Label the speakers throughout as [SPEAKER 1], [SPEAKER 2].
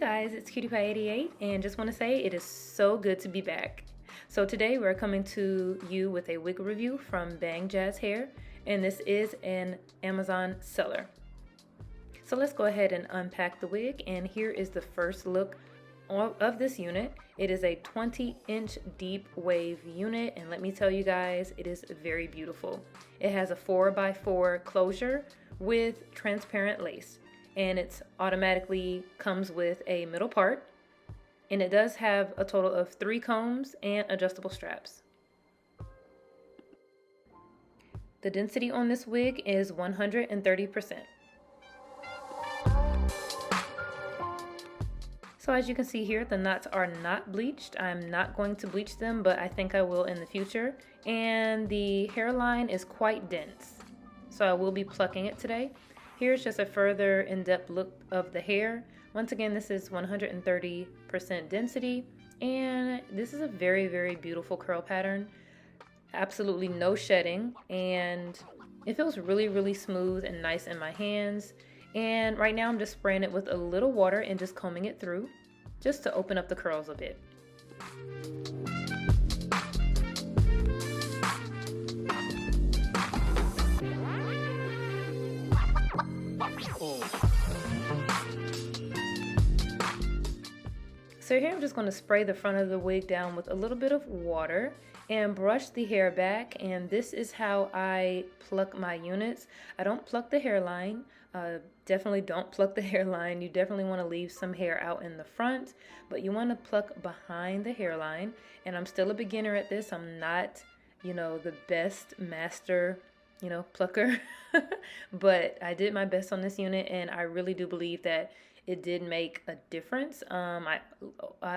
[SPEAKER 1] guys, it's CutiePie88 and just want to say it is so good to be back. So today we're coming to you with a wig review from Bang Jazz Hair, and this is an Amazon seller. So let's go ahead and unpack the wig, and here is the first look of this unit. It is a 20-inch deep wave unit, and let me tell you guys, it is very beautiful. It has a 4x4 closure with transparent lace, and it automatically comes with a middle part, and it does have a total of 3 combs and adjustable straps. The density on this wig is 130%. So as you can see here, the knots are not bleached. I'm not going to bleach them, but I think I will in the future. And the hairline is quite dense, so I will be plucking it today. Here's just a further in-depth look of the hair. Once again, this is 130% density, and this is a very, very beautiful curl pattern. Absolutely no shedding, and it feels really, really smooth and nice in my hands. And right now I'm just spraying it with a little water and just combing it through just to open up the curls a bit. So here I'm just going to spray the front of the wig down with a little bit of water and brush the hair back, and this is how I pluck my units. I don't pluck the hairline. Definitely don't pluck the hairline. You definitely want to leave some hair out in the front, but you want to pluck behind the hairline. And I'm still a beginner at this. I'm not, the best master, plucker, but I did my best on this unit, and I really do believe that it did make a difference. I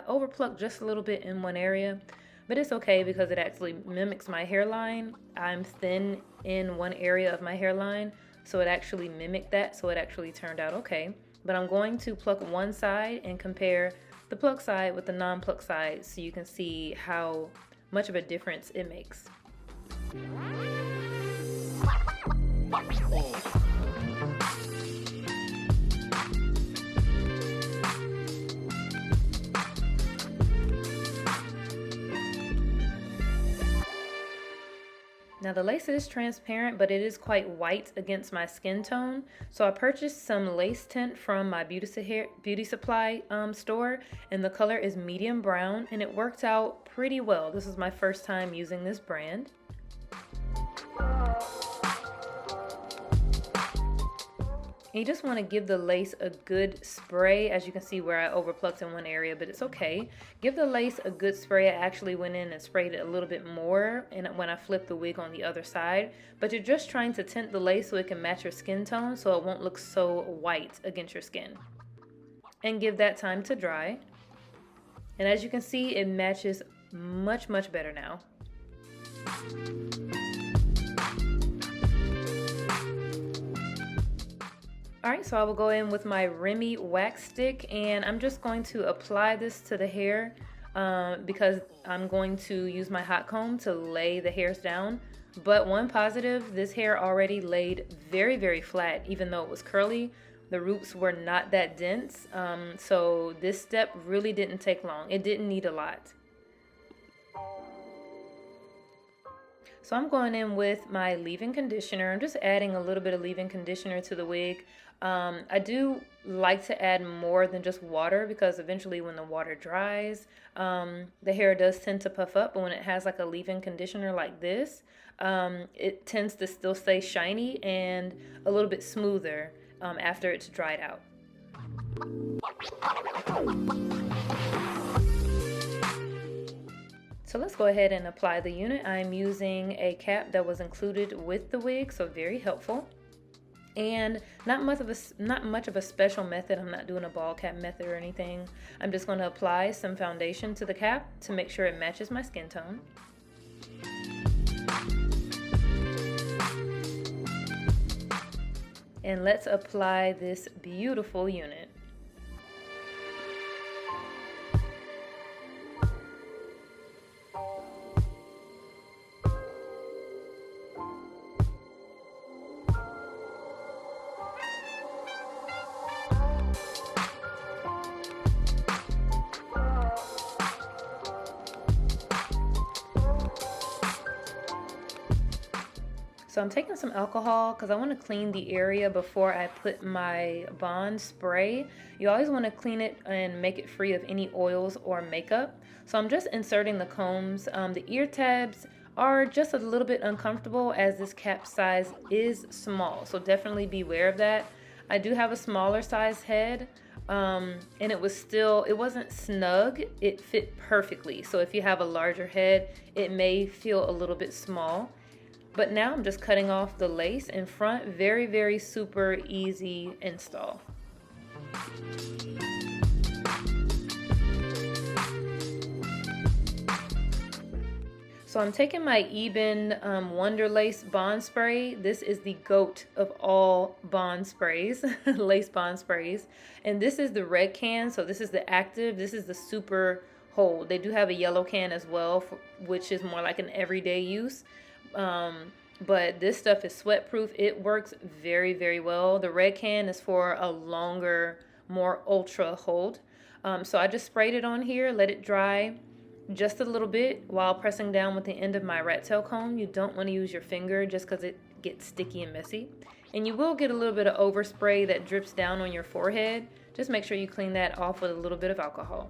[SPEAKER 1] overplucked just a little bit in one area, but it's okay because it actually mimics my hairline. I'm thin in one area of my hairline, so it actually mimicked that, so it actually turned out okay. But I'm going to pluck one side and compare the pluck side with the non-pluck side so you can see how much of a difference it makes. Now the lace is transparent, but it is quite white against my skin tone. So I purchased some lace tint from my beauty supply store, and the color is medium brown, and it worked out pretty well. This is my first time using this brand. And you just want to give the lace a good spray. As you can see where I overplucked in one area, but it's okay. Give the lace a good spray. I actually went in and sprayed it a little bit more and when I flipped the wig on the other side. But you're just trying to tint the lace so it can match your skin tone, so it won't look so white against your skin. And give that time to dry. And as you can see, it matches much, much better now. Alright, so I will go in with my Remy wax stick, and I'm just going to apply this to the hair because I'm going to use my hot comb to lay the hairs down. But one positive, this hair already laid very, very flat. Even though it was curly, the roots were not that dense, so this step really didn't take long. It didn't need a lot. So I'm going in with my leave-in conditioner. I'm just adding a little bit of leave-in conditioner to the wig. I do like to add more than just water because eventually when the water dries, the hair does tend to puff up. But when it has like a leave-in conditioner like this, it tends to still stay shiny and a little bit smoother after it's dried out. So let's go ahead and apply the unit. I'm using a cap that was included with the wig, so very helpful. And not much of a special method. I'm not doing a ball cap method or anything. I'm just going to apply some foundation to the cap to make sure it matches my skin tone. And let's apply this beautiful unit. So I'm taking some alcohol because I want to clean the area before I put my Bond spray. You always want to clean it and make it free of any oils or makeup. So I'm just inserting the combs. The ear tabs are just a little bit uncomfortable as this cap size is small. So definitely beware of that. I do have a smaller size head. And it wasn't snug. It fit perfectly. So if you have a larger head, it may feel a little bit small. But now I'm just cutting off the lace in front. Very, very super easy install. So I'm taking my Eben Wonder Lace Bond Spray. This is the GOAT of all bond sprays, lace bond sprays. And this is the red can, so this is the active. This is the super hold. They do have a yellow can as well, which is more like an everyday use. But this stuff is sweat proof. It works very, very well. The red can is for a longer, more ultra hold. So I just sprayed it on here, let it dry just a little bit while pressing down with the end of my rat tail comb. You don't want to use your finger just because it gets sticky and messy. And you will get a little bit of overspray that drips down on your forehead. Just make sure you clean that off with a little bit of alcohol.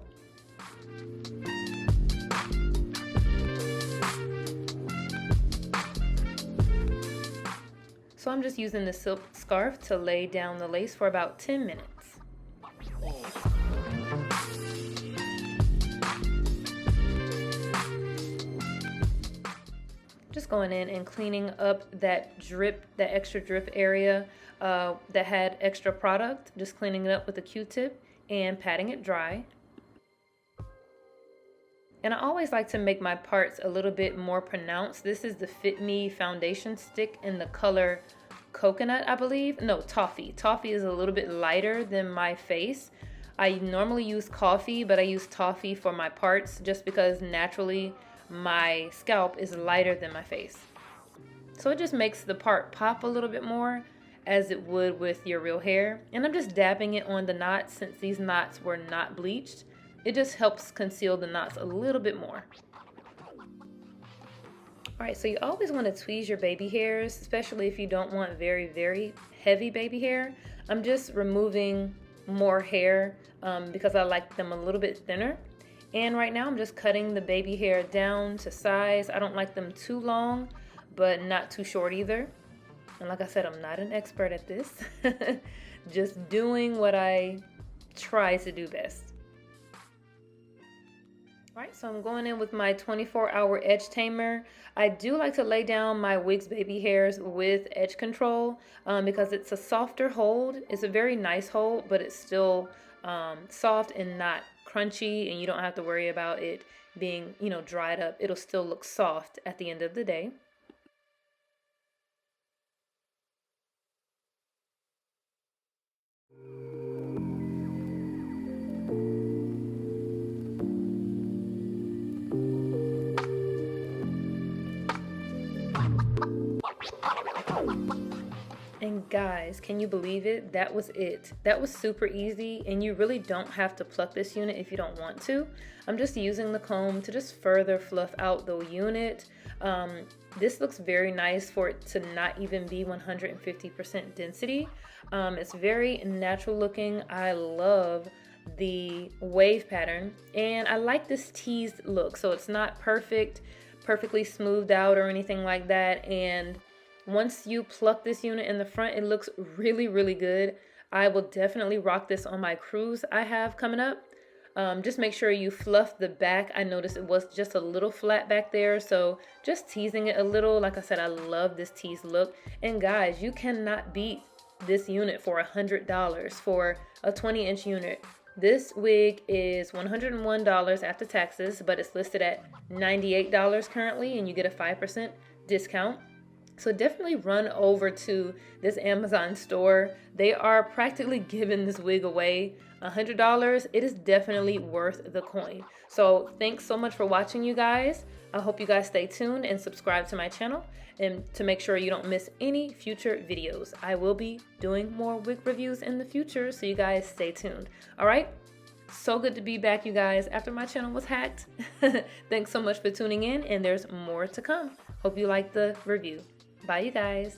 [SPEAKER 1] So I'm just using the silk scarf to lay down the lace for about 10 minutes. Just going in and cleaning up that extra drip area that had extra product. Just cleaning it up with a Q-tip and patting it dry. And I always like to make my parts a little bit more pronounced. This is the Fit Me foundation stick in the color coconut, I believe. No, toffee. Toffee is a little bit lighter than my face. I normally use coffee, but I use toffee for my parts just because naturally my scalp is lighter than my face. So it just makes the part pop a little bit more as it would with your real hair. And I'm just dabbing it on the knots since these knots were not bleached. It just helps conceal the knots a little bit more. Alright, so you always want to tweeze your baby hairs, especially if you don't want very, very heavy baby hair. I'm just removing more hair because I like them a little bit thinner. And right now I'm just cutting the baby hair down to size. I don't like them too long, but not too short either. And like I said, I'm not an expert at this. Just doing what I try to do best. Alright, so I'm going in with my 24-hour edge tamer. I do like to lay down my wigs baby hairs with edge control because it's a softer hold. It's a very nice hold, but it's still soft and not crunchy, and you don't have to worry about it being, dried up. It'll still look soft at the end of the day. And guys, can you believe it? That was it. That was super easy, and you really don't have to pluck this unit if you don't want to. I'm just using the comb to just further fluff out the unit. This looks very nice for it to not even be 150% density. It's very natural looking. I love the wave pattern, and I like this teased look. So it's not perfectly smoothed out or anything like that. And once you pluck this unit in the front, it looks really, really good. I will definitely rock this on my cruise I have coming up. Just make sure you fluff the back. I noticed it was just a little flat back there, so just teasing it a little. Like I said, I love this teased look. And guys, you cannot beat this unit for $100 for a 20-inch unit. This wig is $101 after taxes, but it's listed at $98 currently, and you get a 5% discount. So definitely run over to this Amazon store. They are practically giving this wig away. $100, it is definitely worth the coin. So thanks so much for watching, you guys. I hope you guys stay tuned and subscribe to my channel and to make sure you don't miss any future videos. I will be doing more wig reviews in the future, so you guys stay tuned. All right? So good to be back, you guys, after my channel was hacked. Thanks so much for tuning in, and there's more to come. Hope you liked the review. Bye, you guys.